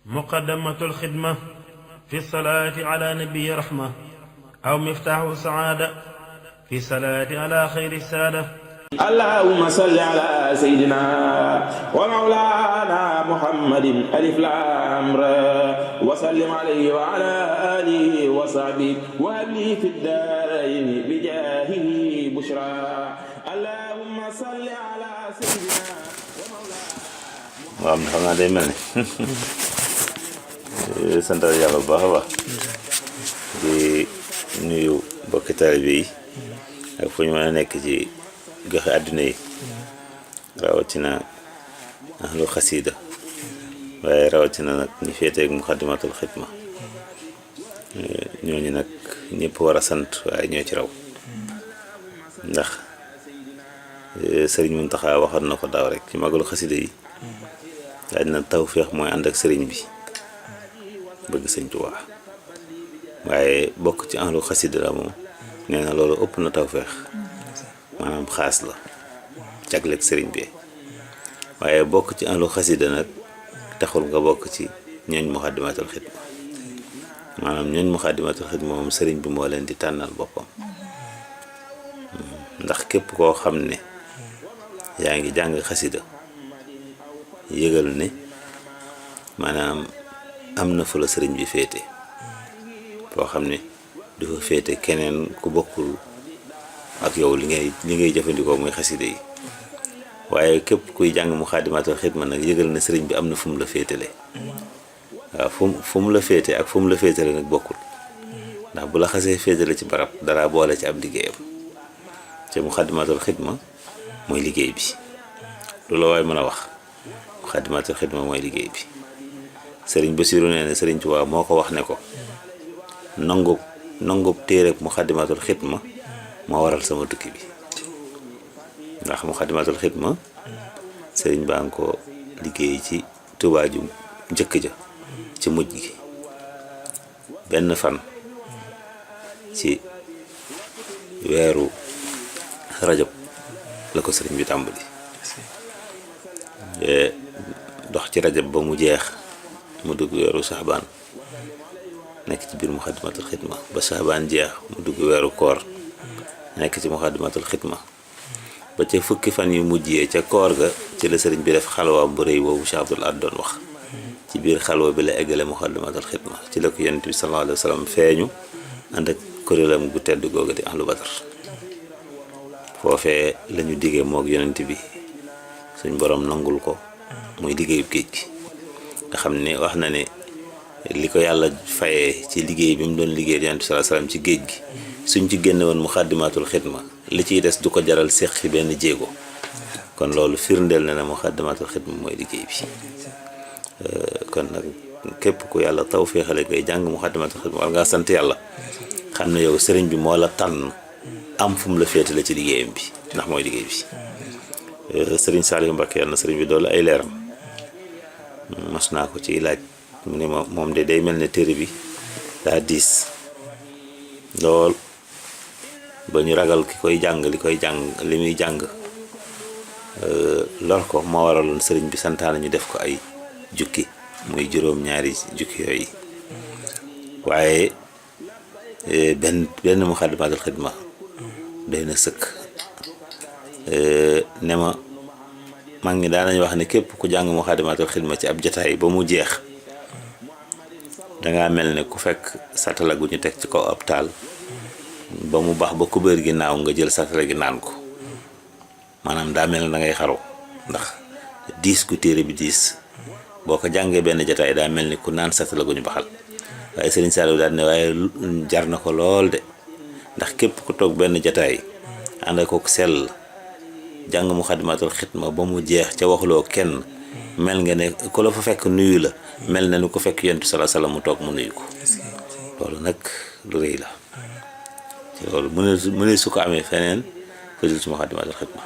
مقدمة الخدمة في الصلاة على نبي رحمة أو مفتاح السعادة في الصلاة على خير السادة. اللهم صل على سيدنا ومولانا محمد ألف لام را وسلم عليه وعلى آله وصحبه وأبلي في الدارين بجاهه بشرى. اللهم صل على سيدنا ومولانا. waaw xam naa day mel ni sant yàlla bu baax a baax di nuyu mbokki taalibe yi ak fu ñu mën a nekk ci goxe àdduna yi rawatina ahlu xasida waaye rawatina nag ñi féeteeg muxaddamatul xidma ñooñu nag ñëpp war a sant waaye ñoo ci raw ndax sëriñ Muntaxa waxoon na ko daaw rek ci magalu xasida yi daaj na tawféex mooy ànd ak sëriñ bi bëgg sëñ Tuubaa waaye bokk ci ahlu xasida la moom nee na loolu ëpp na tawféex maanaam xaas la jagleeg sëriñ bi waaye bokk ci ahlu xasida nag taxul nga bokk ci ñooñ muxaddamatul xidma maanaam ñooñ muxaddamatul xidma moom sëriñ bi moo leen di tànnal boppam ndax képp koo xam ne yaa ngi jàng xasida yëgal ne maanaam am na fu la sëriñ bi féete foo xam ne du fa féete keneen ku bokkul ak yow li ngay jëfandikoo muy xasida yi waaye képp kuy jàng muxaddamatul xidma nag yëgal ne sëriñ bi am na fu mu la féetale waaw fu mu la féete ak fu mu la féetale nag bokkul ndax bu la xasee féetale ci barab dara boole ci ab liggéeyam te muxaddamatul xidma mooy liggéey bi loolu waaye mën a wax muxaddamatul xidma mooy liggéey bi sëriñ Basiru nee na sëriñ Tuubaa moo ko wax ne ko nangub téereb muxaddamatul xidma moo waral sama tukki bi ndax muxaddamatul xidma sëriñ baa ngi ko liggéey ci Tuubaa ju njëkk ja ci mujj gi benn fan ci weeru rajab la ko sëriñ bi tàmbali dox ci rajab ba mu jeex mu dugg weeru saxbaan nekk ci biir muxaddamatul xidma ba saxbaan jeex mu dugg weeru koor nekk ci muxaddamatul xidma ba ca fukki fan yu mujjee ca koor ga ci la sëriñ bi def xalwaam bu rëy boobu Cheikh Abdoul Ahad doon wax ci biir xalwa bi la eggale muxaddamatul xidma ci la ko yonent bi sallallahu alayhi wa sallam feeñu ànd ak kuréelam gu tedd googa di ahlu badar foofee lañu diggee moog yonent bi suñ borom nangul ko muy liggéeyub géej gi nga xam ne wax na ne li ko yàlla fayee ci liggéey bi mu doon liggéey yonent bi sallallahu alayhi wa sallam ci géej gi suñ ci génne woon muxaddamatul xidma li ciy des du ko jaral séq fi benn jéego kon loolu firndeel na ne muxaddamatul xidma mooy liggéey bi kon nag képp ku yàlla taw féexale ngay jàng muxaddamatul xidma war ngaa sant yàlla xam ne yow sëriñ bi moo la tànn am fu mu la féetale ci liggéeyam bi ndax mooy liggéey bi sëriñ Saliou Mbacké yàlla na sëriñ bi doolu ay leeram mas naa ko ci laaj mu ne ma moom de day mel ne téere bi daa diis lool ba ñu ragal ki koy jàng li muy jàng lor ko moo waraloon sëriñ bi santaane ñu def ko ay jukki muy juróom-ñaari jukki yooyu waaye benn muxaddamatul xidma doy na sëkk ne ma mag ñi daanañ wax ne képp ku jàng muxaddamatul xidma ci ab jataay ba mu jeex dangaa mel ne ku fekk satala gu ñu teg ci kaw ab taal ba mu baax ba kubéer gi naaw nga jël satala gi naan ko maanaam daa mel ne da ngay xaru ndax diis gu téere bi diis boo ko jàngee benn jataay daa mel ni ku naan satala gu ñu baxal waaye sëriñ Saliou daal ne waaye jar na ko lool de ndax képp ku toog benn jataay ànd ak ko sell jàng muxaddamatul xidma ba mu jeex ca waxuloo kenn mel nga ne ku la fa fekk nuyu la mel na ni ku fekk yonent sallallahu alayhi wasallam mu toog mu nuyu ko loolu nag lu rëy la loolu mu ne su ko amee feneen fajul ci muxaddamatul xidma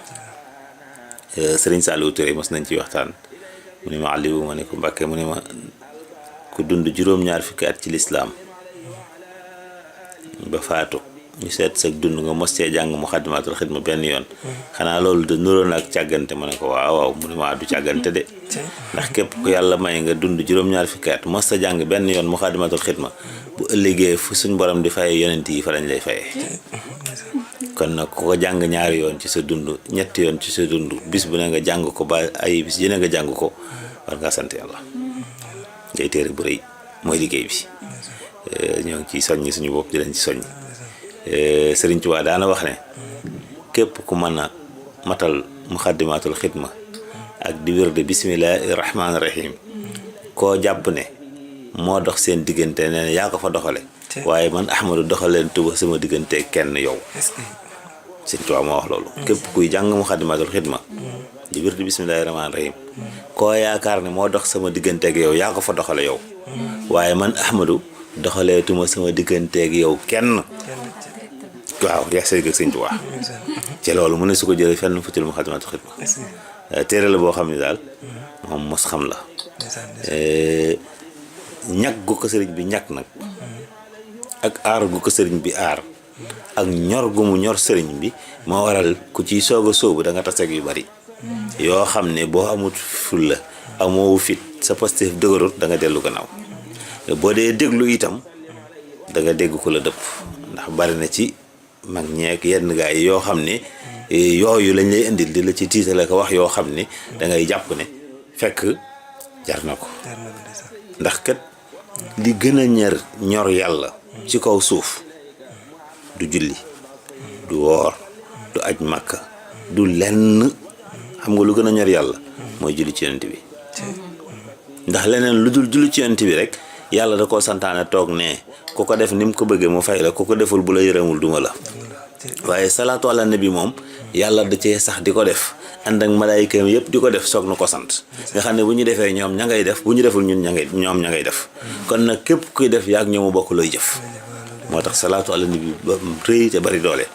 sëriñ Saliou Touré mos nañ ci waxtaan mu ne ma Aliou ma ne ko Mbàkke mu ne ma ku dund juróom-ñaar fukki at ci lislaam ba faatu ñu seet sa dund nga mos cee jàng Muxaddamatul Xidma benn yoon xanaa loolu de nuroon ak càggante ma ne ko waaw mu ne maa du càggante de ndax képp ku yàlla may nga dund juróom-ñaar fukki at mos sa jàng benn yoon Muxaddamatul Xidma bu ëllëgee fu suñ borom di fayee yonent yi fa lañ lay fayee kon nag ku ko jàng ñaari yoon ci sa dund ñetti yoon ci sa dund bis bu ne nga jàng ko ba ay bis yu ne nga jàng ko war ngaa sant yàlla ngay téere bu rëy mooy liggéey bi ñoo ngi ciy soññi suñu bopp di leen ci soññ Sëriñ Tuubaa daana wax ne képp ku mën a matal Muxaddamatul Xidma ak di wérde bismillahi rahmaani rahim koo jàpp ne moo dox seen diggante ne yaa ko fa doxale waaye man Ahmadu doxaleen tuba sama diggante kenn yow Sëriñ Tuubaa moo wax loolu képp kuy jàng Muxaddamatul Xidma di wérde bismillahi rahmaani rahim koo yaakaar ne moo dox sama digganteeg yow yaa ko fa doxale yow waaye man Ahmadu doxaleetuma sama digganteeg yow kenn waaw yaa sëriñ ak Sëriñ Tuubaa ci loolu mu ne su ko jëlee fenn fu ci Muxaddamatul Xidma téere la boo xam ne daal moom mos xam la ñag gu ko sëriñ bi ñag nag ak aar gu ko sëriñ bi aar ak ñor gu mu ñor sëriñ bi moo waral ku ciy soog a sóobu da nga taseeg yu bari yoo xam ne boo amut fulla amoo fit sa Pastef dëgërut da nga dellu gannaaw boo dee déglu itam da nga dégg ko la dëpp ndax bari na ci mag ñeek yenn gaa yi yoo xam ne yooyu lañ lay indil di la ci tiitale ko wax yoo xam ne da ngay jàpp ne fekk jar na ko ndax kat li gën a ñor yàlla ci kaw suuf du julli du woor du aj màkka du lenn xam nga lu gën a ñor yàlla mooy julli ci yonent bi ndax leneen lu dul julli ci yonent bi rek yàlla da koo santaane toog ne ku ko def ni mu ko bëggee mu fay la ku ko deful bu la yërëmul duma la waaye salaatu ala nabi moom yàlla da cee sax di ko def ànd ak malaayika yëpp di ko def soog na ko sant nga xam ne bu ñu defee ñoom ña ngay def bu ñu deful ñun ñoom ña ngay def kon nag képp kuy def yaag ñoomu bokk looy jëf moo tax salaatu ala nabi ba rëy te bari doole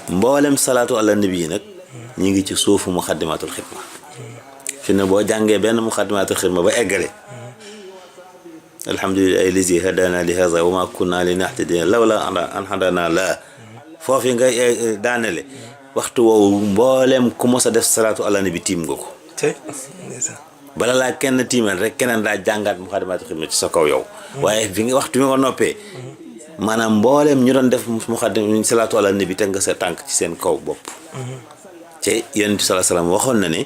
mboolem salaatu ala nabi yi nag ñu ngi ci suufu Muxaddamatul Xidma fi ne boo jàngee benn Muxaddamatul Xidma ba eggale alhamdulillahi lazi hadana li haza wa ma kunna linahtadiya lawla an hadana la foofu nga daanele waxtu woowu mboolem ku mos a def salaatu ala nabi tiim nga ko bala laa kenn tiimel rek keneen daa jàngaat Muxaddamatul Xidma ci sa kaw yow waaye fi nga waxtu bi nga noppee maanaam mboolem ñu doon def salaatu ala nabi teg nga sa tànk ci seen kaw bopp te Yonent bi sallallahu alayhi wasallam waxoon na ne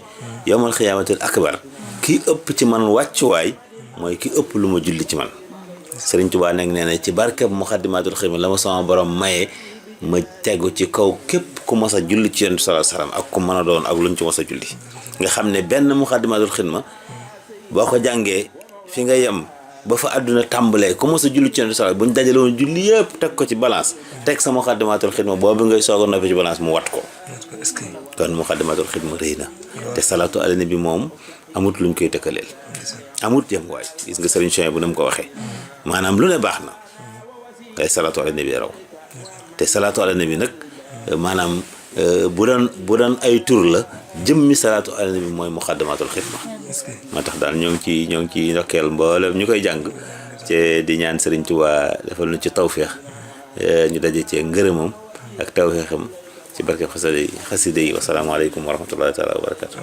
yawmal xiyaamatil akbar ki ëpp ci man wàccuwaay mooy ki ëpp lu ma julli ci man Sëriñ Tuubaa nag nee na ci barkeb Muxaddamatul Xidma la ma sama borom maye ma tegu ci kaw képp ku mos a julli ci Yonent bi sallallahu alayhi wasallam ak ku mën a doon ak luñ ci mos a julli nga xam ne benn Muxaddamatul Xidma boo ko jàngee fi nga yem ba fa àdduna tàmbalee ku mos a julli ci Yonent bi sallallahu buñ dajale woon julli yëpp teg ko ci balance teg sa Muxaddamatul Xidma boobu ngay soog a noppi ci balance mu wat ko kon Muxaddamatul Xidma rëy na te salaatu ala nabi moom amut luñ koy tëkkaleel amut yem waay gis nga sëriñ Cheikh bu ne mu ko waxee maanaam lu ne baax na ngay salaatu ala nabi raw te salaatu ala nabi nag maanaam bu doon ay tur la jëmmi salaatu ala nabi mooy Muxaddamatul Xidma moo tax daal ñoo ngi ci ndokkeel mboolem ñu koy jàng te di ñaan Sëriñ Tuubaa defal nu ci tawféex ñu daje ci ngërëmam ak tawféexam ci barke xasida yi wasalaamaaleykum wa rahmatullahi taala wa barakatu